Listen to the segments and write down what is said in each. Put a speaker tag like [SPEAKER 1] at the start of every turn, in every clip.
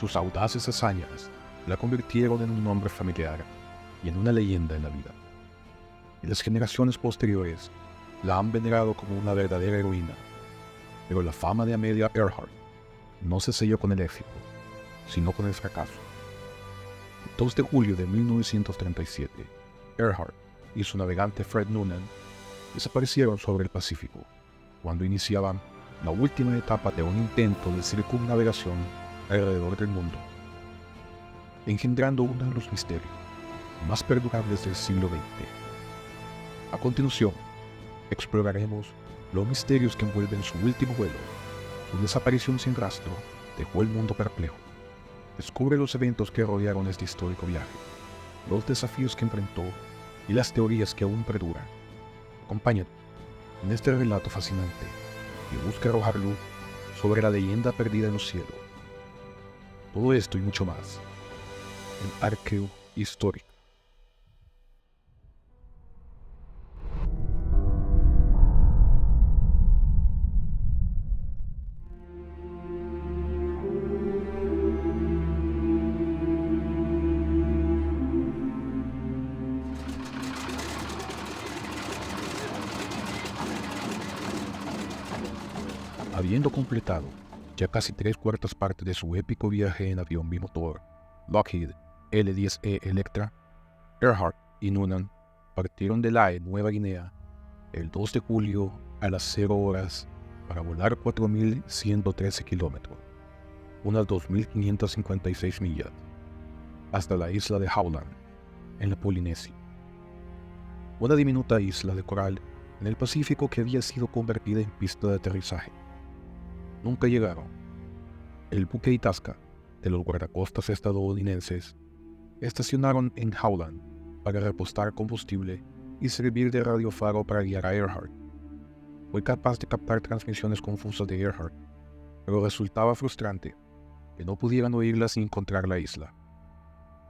[SPEAKER 1] Sus audaces hazañas la convirtieron en un nombre familiar y en una leyenda en la vida. Y las generaciones posteriores la han venerado como una verdadera heroína. Pero la fama de Amelia Earhart no se selló con el éxito, sino con el fracaso. El 2 de julio de 1937, Earhart y su navegante Fred Noonan desaparecieron sobre el Pacífico, cuando iniciaban la última etapa de un intento de circunnavegación alrededor del mundo, engendrando uno de los misterios más perdurables del siglo XX. A continuación, exploraremos los misterios que envuelven su último vuelo. Su desaparición sin rastro dejó el mundo perplejo. Descubre los eventos que rodearon este histórico viaje, los desafíos que enfrentó y las teorías que aún perduran. Acompáñate en este relato fascinante que busca arrojar luz sobre la leyenda perdida en los cielos. Todo esto y mucho más en Arqueo Histórico. Habiendo completado ya casi 3/4 partes de su épico viaje en avión bimotor Lockheed L-10E Electra, Earhart y Noonan partieron de Lae, Nueva Guinea, el 2 de julio a las 0 horas para volar 4.113 kilómetros, unas 2.556 millas, hasta la isla de Howland, en la Polinesia. Una diminuta isla de coral en el Pacífico que había sido convertida en pista de aterrizaje. Nunca llegaron. El buque Itasca de los guardacostas estadounidenses estacionaron en Howland para repostar combustible y servir de radiofaro para guiar a Earhart. Fue capaz de captar transmisiones confusas de Earhart, pero resultaba frustrante que no pudieran oírla sin encontrar la isla.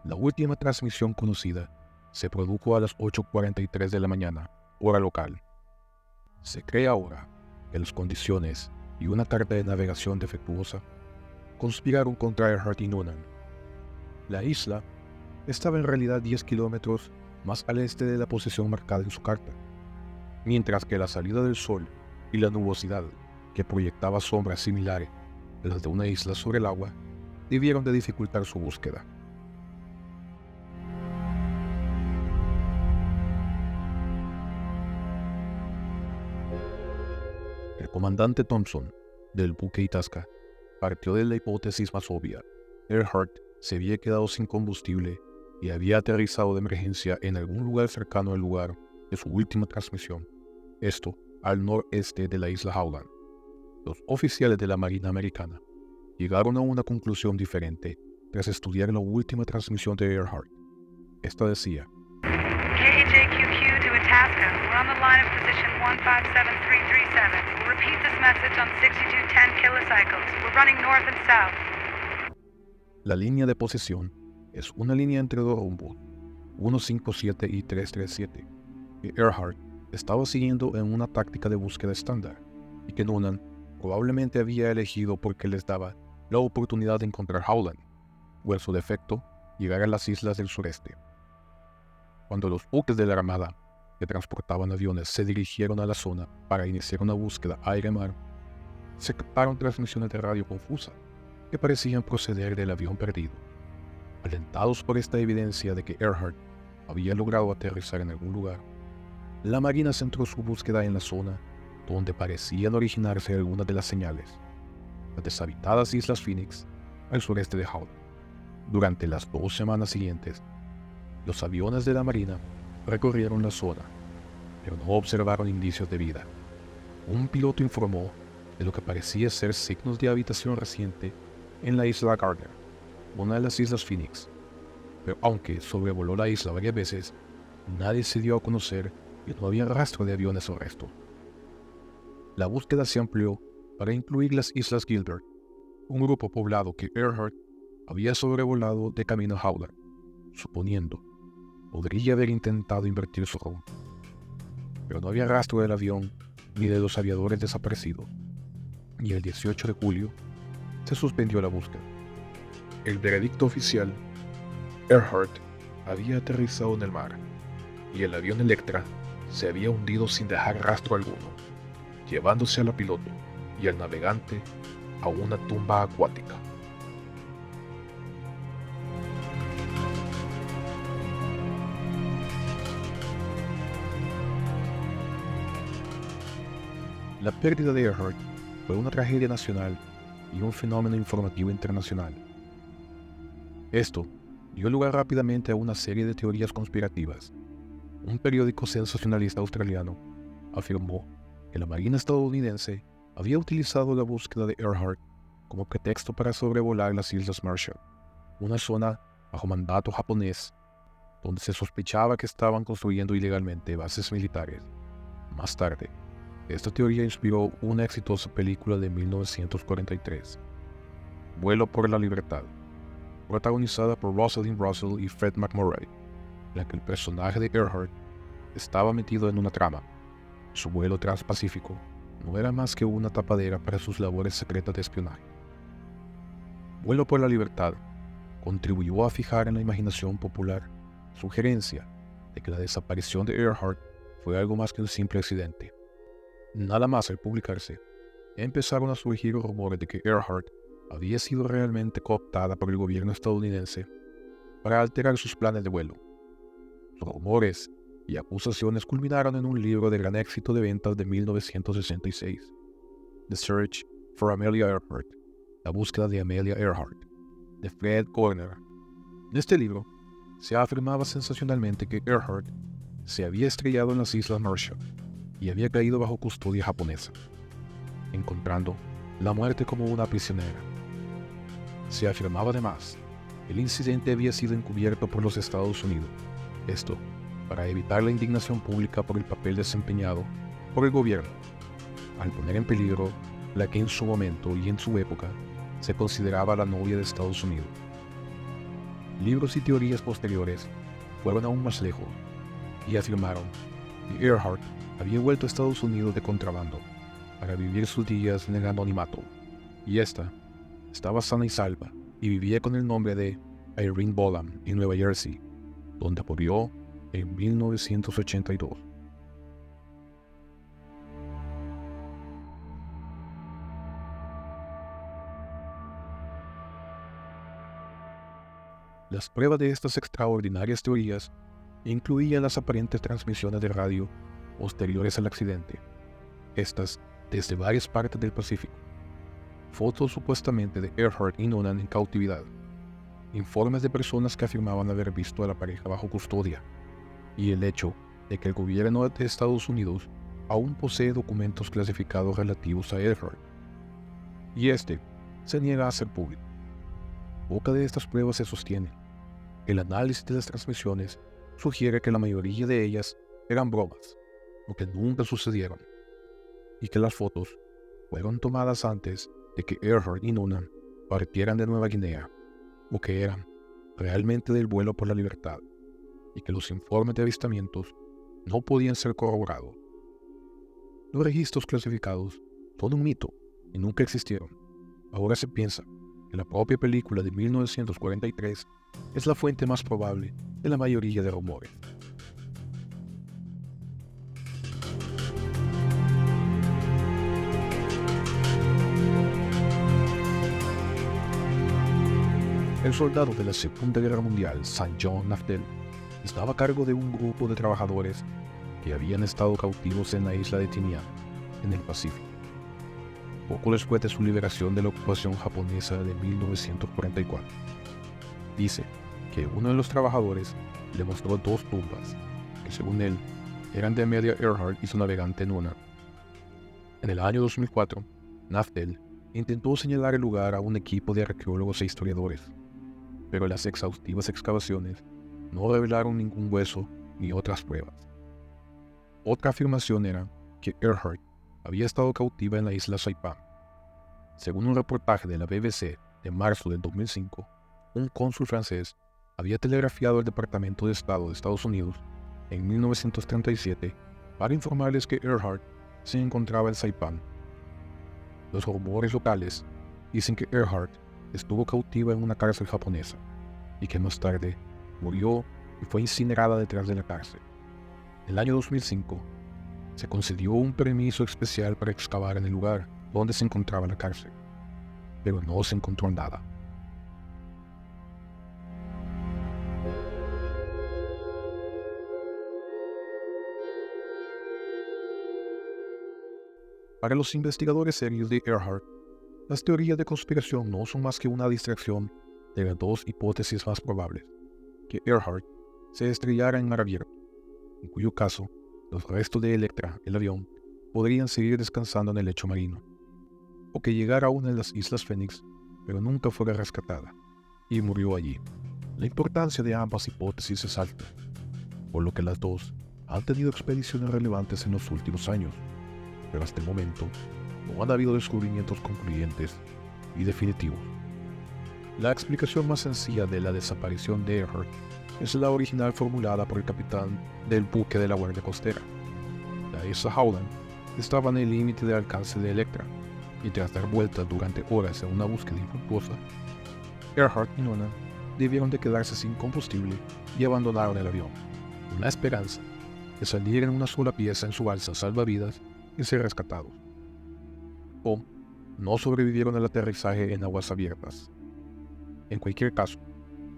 [SPEAKER 1] La última transmisión conocida se produjo a las 8:43 de la mañana, hora local. Se cree ahora que las condiciones y una carta de navegación defectuosa conspiraron contra Earhart y Noonan. La isla estaba en realidad 10 kilómetros más al este de la posición marcada en su carta, mientras que la salida del sol y la nubosidad, que proyectaba sombras similares a las de una isla sobre el agua, debieron de dificultar su búsqueda. El comandante Thompson, del buque Itasca, partió de la hipótesis más obvia. Earhart se había quedado sin combustible y había aterrizado de emergencia en algún lugar cercano al lugar de su última transmisión, esto al noreste de la isla Howland. Los oficiales de la Marina Americana llegaron a una conclusión diferente tras estudiar la última transmisión de Earhart. Esta decía:
[SPEAKER 2] KJQQ to Itasca. We're on the line of position 157337. We'll repeat this message on 6210 kilocycles. We're running north and south.
[SPEAKER 1] La línea de posición es una línea entre dos rumbos, 157 y 337, que Earhart estaba siguiendo en una táctica de búsqueda estándar, y que Noonan probablemente había elegido porque les daba la oportunidad de encontrar Howland, o en su defecto, llegar a las islas del sureste. Cuando los buques de la Armada que transportaban aviones se dirigieron a la zona para iniciar una búsqueda aire-mar, se captaron transmisiones de radio confusas que parecían proceder del avión perdido. Alentados por esta evidencia de que Earhart había logrado aterrizar en algún lugar, la Marina centró su búsqueda en la zona donde parecían originarse algunas de las señales, las deshabitadas Islas Phoenix, al sureste de Howland. Durante las 2 semanas siguientes, los aviones de la Marina recorrieron la zona, pero no observaron indicios de vida. Un piloto informó de lo que parecía ser signos de habitación reciente en la isla Gardner, una de las Islas Phoenix, pero aunque sobrevoló la isla varias veces, nadie se dio a conocer que no había rastro de aviones o resto. La búsqueda se amplió para incluir las Islas Gilbert, un grupo poblado que Earhart había sobrevolado de camino a Howland, suponiendo podría haber intentado invertir su rumbo. Pero no había rastro del avión ni de los aviadores desaparecidos, y el 18 de julio se suspendió la búsqueda. El veredicto oficial: Earhart había aterrizado en el mar, y el avión Electra se había hundido sin dejar rastro alguno, llevándose a la piloto y al navegante a una tumba acuática. La pérdida de Earhart fue una tragedia nacional y un fenómeno informativo internacional. Esto dio lugar rápidamente a una serie de teorías conspirativas. Un periódico sensacionalista australiano afirmó que la Marina estadounidense había utilizado la búsqueda de Earhart como pretexto para sobrevolar las Islas Marshall, una zona bajo mandato japonés donde se sospechaba que estaban construyendo ilegalmente bases militares. Más tarde, esta teoría inspiró una exitosa película de 1943, Vuelo por la Libertad, protagonizada por Rosalind Russell y Fred McMurray, en la que el personaje de Earhart estaba metido en una trama. Su vuelo transpacífico no era más que una tapadera para sus labores secretas de espionaje. Vuelo por la Libertad contribuyó a fijar en la imaginación popular sugerencia de que la desaparición de Earhart fue algo más que un simple accidente. Nada más al publicarse, empezaron a surgir rumores de que Earhart había sido realmente cooptada por el gobierno estadounidense para alterar sus planes de vuelo. Los rumores y acusaciones culminaron en un libro de gran éxito de ventas de 1966, The Search for Amelia Earhart, La búsqueda de Amelia Earhart, de Fred Corner. En este libro se afirmaba sensacionalmente que Earhart se había estrellado en las Islas Marshall y había caído bajo custodia japonesa, encontrando la muerte como una prisionera. Se afirmaba además que el incidente había sido encubierto por los Estados Unidos, esto para evitar la indignación pública por el papel desempeñado por el gobierno, al poner en peligro la que en su momento y en su época se consideraba la novia de Estados Unidos. Libros y teorías posteriores fueron aún más lejos y afirmaron que Earhart había vuelto a Estados Unidos de contrabando para vivir sus días en el anonimato, y esta estaba sana y salva y vivía con el nombre de Irene Bolam en Nueva Jersey, donde murió en 1982. Las pruebas de estas extraordinarias teorías incluían las aparentes transmisiones de radio posteriores al accidente, estas desde varias partes del Pacífico, fotos supuestamente de Earhart y Noonan en cautividad, informes de personas que afirmaban haber visto a la pareja bajo custodia, y el hecho de que el gobierno de Estados Unidos aún posee documentos clasificados relativos a Earhart, y este se niega a ser público. Poca de estas pruebas se sostiene. El análisis de las transmisiones sugiere que la mayoría de ellas eran bromas, o que nunca sucedieron, y que las fotos fueron tomadas antes de que Earhart y Noonan partieran de Nueva Guinea, o que eran realmente del vuelo por la libertad, y que los informes de avistamientos no podían ser corroborados. Los registros clasificados son un mito y nunca existieron. Ahora se piensa que la propia película de 1943 es la fuente más probable de la mayoría de rumores. El soldado de la Segunda Guerra Mundial, St. John Naftel, estaba a cargo de un grupo de trabajadores que habían estado cautivos en la isla de Tinian, en el Pacífico, poco después de su liberación de la ocupación japonesa de 1944. Dice que uno de los trabajadores le mostró dos tumbas, que según él eran de Amelia Earhart y su navegante Noonan. En el año 2004, Naftel intentó señalar el lugar a un equipo de arqueólogos e historiadores, pero las exhaustivas excavaciones no revelaron ningún hueso ni otras pruebas. Otra afirmación era que Earhart había estado cautiva en la isla Saipan. Según un reportaje de la BBC de marzo del 2005, un cónsul francés había telegrafiado al Departamento de Estado de Estados Unidos en 1937 para informarles que Earhart se encontraba en Saipan. Los rumores locales dicen que Earhart estuvo cautiva en una cárcel japonesa y que más tarde murió y fue incinerada detrás de la cárcel. En el año 2005, se concedió un permiso especial para excavar en el lugar donde se encontraba la cárcel, pero no se encontró nada. Para los investigadores serios de Earhart, las teorías de conspiración no son más que una distracción de las dos hipótesis más probables: que Earhart se estrellara en mar abierto, en cuyo caso los restos de Electra, el avión, podrían seguir descansando en el lecho marino, o que llegara a una de las Islas Fénix, pero nunca fuera rescatada, y murió allí. La importancia de ambas hipótesis es alta, por lo que las dos han tenido expediciones relevantes en los últimos años, pero hasta el momento no han habido descubrimientos concluyentes y definitivos. La explicación más sencilla de la desaparición de Earhart es la original formulada por el capitán del buque de la Guardia Costera. La isla Howland estaba en el límite de alcance de Electra, y tras dar vueltas durante horas en una búsqueda infructuosa, Earhart y Noonan debieron de quedarse sin combustible y abandonaron el avión, con la esperanza de salir en una sola pieza en su balsa salvavidas y ser rescatados. O no sobrevivieron al aterrizaje en aguas abiertas. En cualquier caso,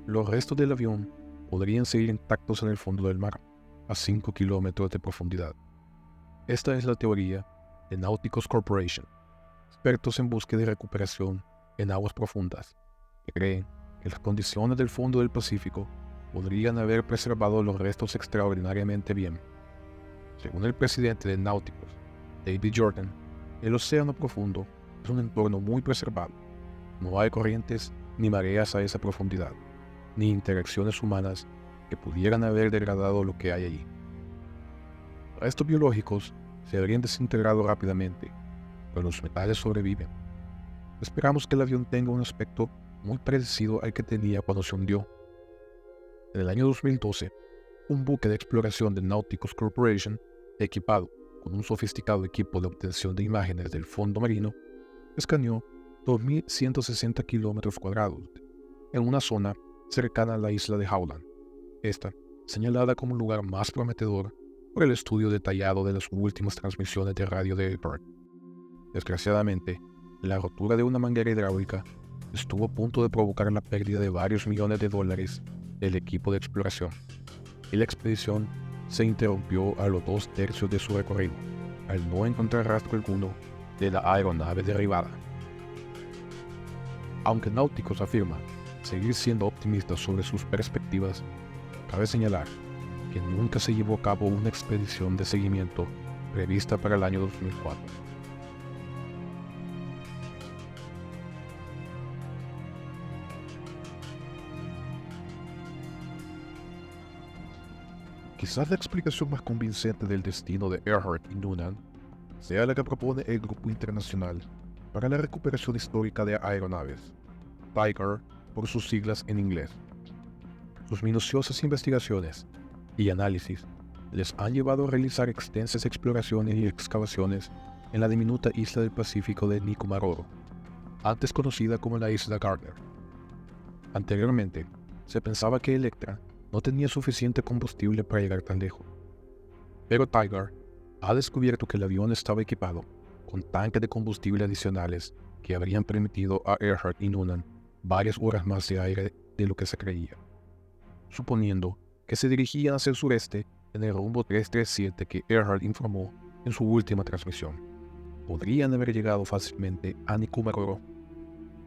[SPEAKER 1] los restos del avión podrían seguir intactos en el fondo del mar, a 5 kilómetros de profundidad. Esta es la teoría de Nauticus Corporation, expertos en búsqueda y recuperación en aguas profundas, que creen que las condiciones del fondo del Pacífico podrían haber preservado los restos extraordinariamente bien. Según el presidente de Nauticus, David Jordan, el océano profundo es un entorno muy preservado. No hay corrientes ni mareas a esa profundidad, ni interacciones humanas que pudieran haber degradado lo que hay allí. Los restos biológicos se habrían desintegrado rápidamente, pero los metales sobreviven. Esperamos que el avión tenga un aspecto muy parecido al que tenía cuando se hundió. En el año 2012, un buque de exploración de Nauticus Corporation, equipado con un sofisticado equipo de obtención de imágenes del fondo marino, escaneó 2.160 kilómetros cuadrados en una zona cercana a la isla de Howland, esta señalada como un lugar más prometedor por el estudio detallado de las últimas transmisiones de radio de Earhart. Desgraciadamente, la rotura de una manguera hidráulica estuvo a punto de provocar la pérdida de varios millones de dólares del equipo de exploración, y la expedición se interrumpió a los 2/3 de su recorrido, al no encontrar rastro alguno de la aeronave derribada. Aunque Nauticus afirma seguir siendo optimista sobre sus perspectivas, cabe señalar que nunca se llevó a cabo una expedición de seguimiento prevista para el año 2004. Quizás la explicación más convincente del destino de Earhart y Noonan sea la que propone el Grupo Internacional para la Recuperación Histórica de Aeronaves, Tiger por sus siglas en inglés. Sus minuciosas investigaciones y análisis les han llevado a realizar extensas exploraciones y excavaciones en la diminuta isla del Pacífico de Nikumaroro, antes conocida como la isla Gardner. Anteriormente, se pensaba que Electra no tenía suficiente combustible para llegar tan lejos, pero Tiger ha descubierto que el avión estaba equipado con tanques de combustible adicionales que habrían permitido a Earhart y Noonan varias horas más de aire de lo que se creía, suponiendo que se dirigían hacia el sureste en el rumbo 337 que Earhart informó en su última transmisión. Podrían haber llegado fácilmente a Nikumaroro,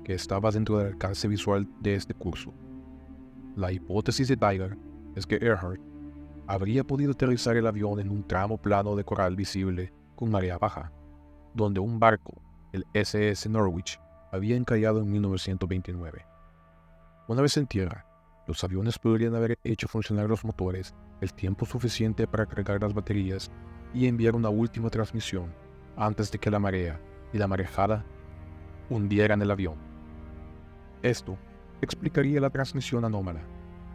[SPEAKER 1] que estaba dentro del alcance visual de este curso. La hipótesis de Tiger es que Earhart habría podido aterrizar el avión en un tramo plano de coral visible con marea baja, donde un barco, el SS Norwich, había encallado en 1929. Una vez en tierra, los aviones podrían haber hecho funcionar los motores el tiempo suficiente para cargar las baterías y enviar una última transmisión antes de que la marea y la marejada hundieran el avión. Esto explicaría la transmisión anómala,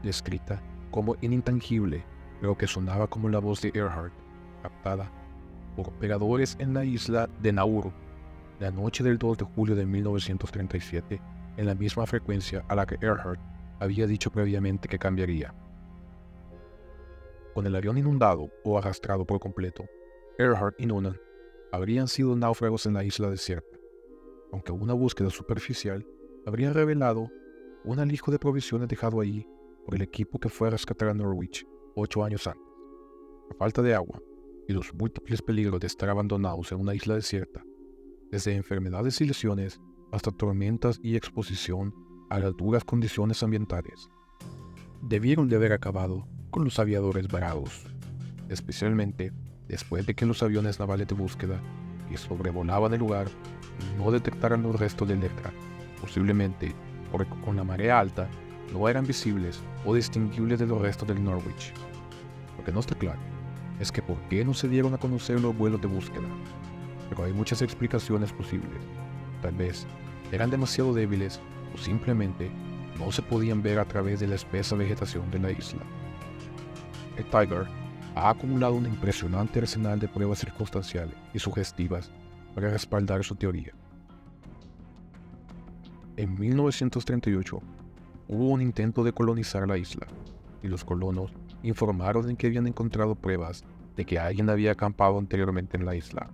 [SPEAKER 1] descrita como inintangible, pero que sonaba como la voz de Earhart, captada por operadores en la isla de Nauru la noche del 2 de julio de 1937 en la misma frecuencia a la que Earhart había dicho previamente que cambiaría. Con el avión inundado o arrastrado por completo, Earhart y Noonan habrían sido náufragos en la isla desierta, aunque una búsqueda superficial habría revelado un alijo de provisiones dejado allí por el equipo que fue a rescatar a Norwich 8 años antes. La falta de agua y los múltiples peligros de estar abandonados en una isla desierta, desde enfermedades y lesiones hasta tormentas y exposición a las duras condiciones ambientales, debieron de haber acabado con los aviadores varados, especialmente después de que los aviones navales de búsqueda que sobrevolaban el lugar no detectaran los restos de Electra, posiblemente porque con la marea alta no eran visibles o distinguibles de los restos del Norwich. Lo que no está claro es que por qué no se dieron a conocer los vuelos de búsqueda, pero hay muchas explicaciones posibles. Tal vez eran demasiado débiles o simplemente no se podían ver a través de la espesa vegetación de la isla. El Tiger ha acumulado un impresionante arsenal de pruebas circunstanciales y sugestivas para respaldar su teoría. En 1938 hubo un intento de colonizar la isla, y los colonos informaron de que habían encontrado pruebas de que alguien había acampado anteriormente en la isla,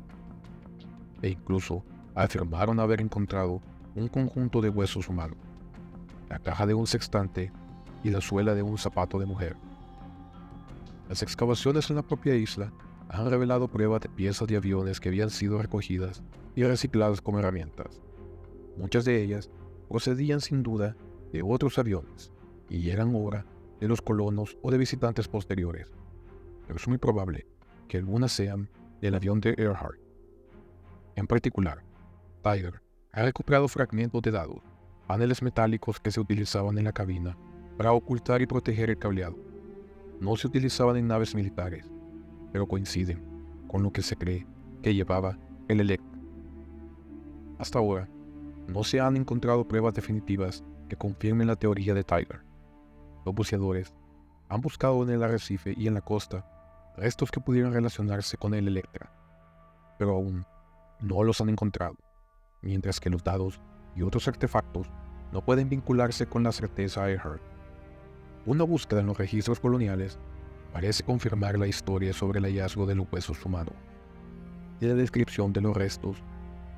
[SPEAKER 1] e incluso afirmaron haber encontrado un conjunto de huesos humanos, la caja de un sextante y la suela de un zapato de mujer. Las excavaciones en la propia isla han revelado pruebas de piezas de aviones que habían sido recogidas y recicladas como herramientas. Muchas de ellas procedían sin duda de otros aviones y eran obra de los colonos o de visitantes posteriores, pero es muy probable que algunas sean del avión de Earhart. En particular, Tiger ha recuperado fragmentos de dados, paneles metálicos que se utilizaban en la cabina para ocultar y proteger el cableado. No se utilizaban en naves militares, pero coinciden con lo que se cree que llevaba el Electra. Hasta ahora, no se han encontrado pruebas definitivas que confirmen la teoría de Tiger. Los buceadores han buscado en el arrecife y en la costa restos que pudieran relacionarse con el Electra, pero aún no los han encontrado, mientras que los dados y otros artefactos no pueden vincularse con la certeza a Earhart. Una búsqueda en los registros coloniales parece confirmar la historia sobre el hallazgo de los huesos humanos, y la descripción de los restos,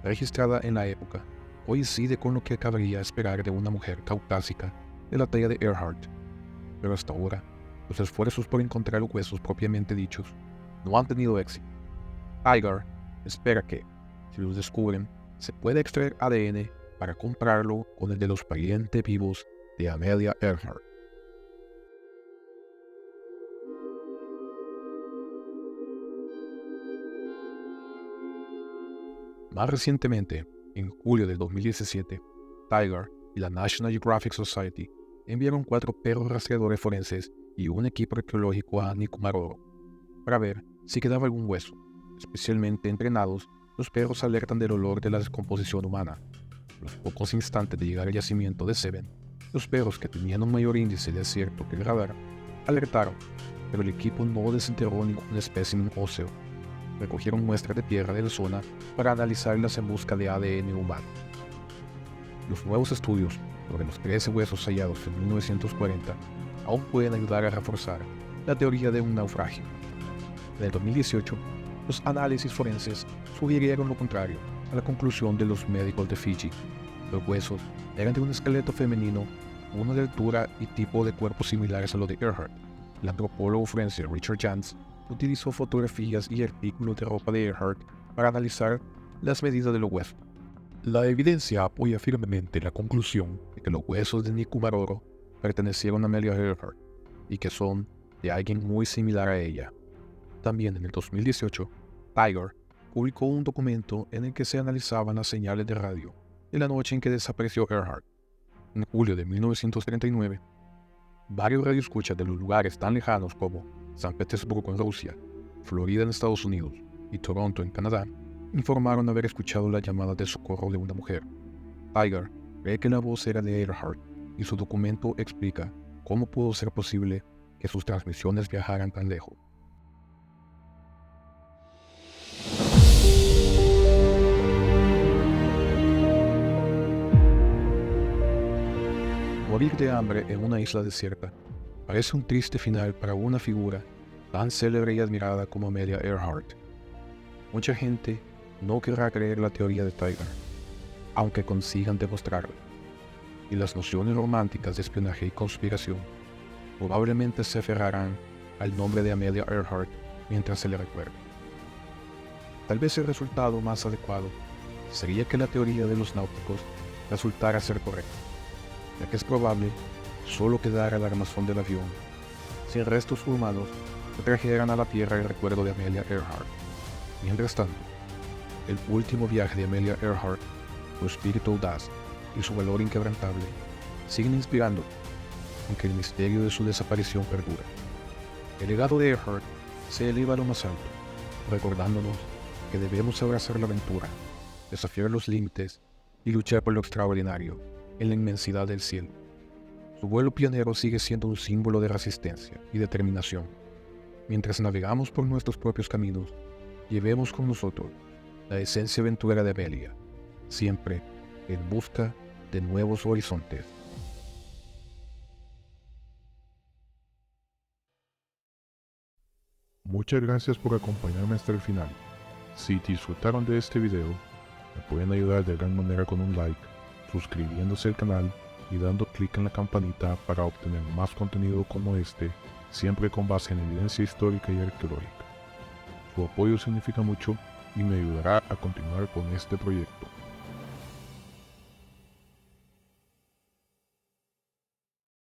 [SPEAKER 1] registrada en la época, coincide con lo que cabría esperar de una mujer caucásica de la talla de Earhart, pero hasta ahora los esfuerzos por encontrar los huesos propiamente dichos no han tenido éxito. Tiger espera que, si los descubren, se pueda extraer ADN para compararlo con el de los parientes vivos de Amelia Earhart. Más recientemente, en julio del 2017, Tiger y la National Geographic Society enviaron 4 perros rastreadores forenses y un equipo arqueológico a Nikumaroro para ver si quedaba algún hueso. Especialmente entrenados, los perros alertan del olor de la descomposición humana. A los pocos instantes de llegar al yacimiento de Seven, los perros, que tenían un mayor índice de acierto que el radar, alertaron, pero el equipo no desenterró ningún espécimen óseo. Recogieron muestras de tierra de la zona para analizarlas en busca de ADN humano. Los nuevos estudios sobre los 13 huesos hallados en 1940 aún pueden ayudar a reforzar la teoría de un naufragio. En el 2018, los análisis forenses sugirieron lo contrario a la conclusión de los médicos de Fiji. Los huesos eran de un esqueleto femenino, uno de altura y tipo de cuerpo similares a los de Earhart. El antropólogo forense Richard Jantz utilizó fotografías y artículos de ropa de Earhart para analizar las medidas de los huesos. La evidencia apoya firmemente la conclusión de que los huesos de Nikumaroro pertenecieron a Amelia Earhart y que son de alguien muy similar a ella. También en el 2018, Tiger publicó un documento en el que se analizaban las señales de radio de la noche en que desapareció Earhart. En julio de 1939, varios radioescuchas de los lugares tan lejanos como San Petersburgo en Rusia, Florida en Estados Unidos y Toronto en Canadá informaron haber escuchado la llamada de socorro de una mujer. Tiger cree que la voz era de Earhart y su documento explica cómo pudo ser posible que sus transmisiones viajaran tan lejos. Morir de hambre en una isla desierta parece un triste final para una figura tan célebre y admirada como Amelia Earhart. Mucha gente no querrá creer la teoría de Tiger, aunque consigan demostrarla, y las nociones románticas de espionaje y conspiración probablemente se aferrarán al nombre de Amelia Earhart mientras se le recuerde. Tal vez el resultado más adecuado sería que la teoría de los náuticos resultara ser correcta, ya que es probable solo quedara el armazón del avión, sin restos humanos que trajeran a la Tierra el recuerdo de Amelia Earhart. Mientras tanto, el último viaje de Amelia Earhart, su espíritu audaz y su valor inquebrantable siguen inspirando, aunque el misterio de su desaparición perdura. El legado de Earhart se eleva a lo más alto, recordándonos que debemos abrazar la aventura, desafiar los límites y luchar por lo extraordinario en la inmensidad del cielo. Su vuelo pionero sigue siendo un símbolo de resistencia y determinación. Mientras navegamos por nuestros propios caminos, llevemos con nosotros la esencia aventurera de Amelia, siempre en busca de nuevos horizontes.
[SPEAKER 3] Muchas gracias por acompañarme hasta el final. Si disfrutaron de este video, me pueden ayudar de gran manera con un like, suscribiéndose al canal y dando clic en la campanita para obtener más contenido como este, siempre con base en evidencia histórica y arqueológica. Su apoyo significa mucho y me ayudará a continuar con este proyecto.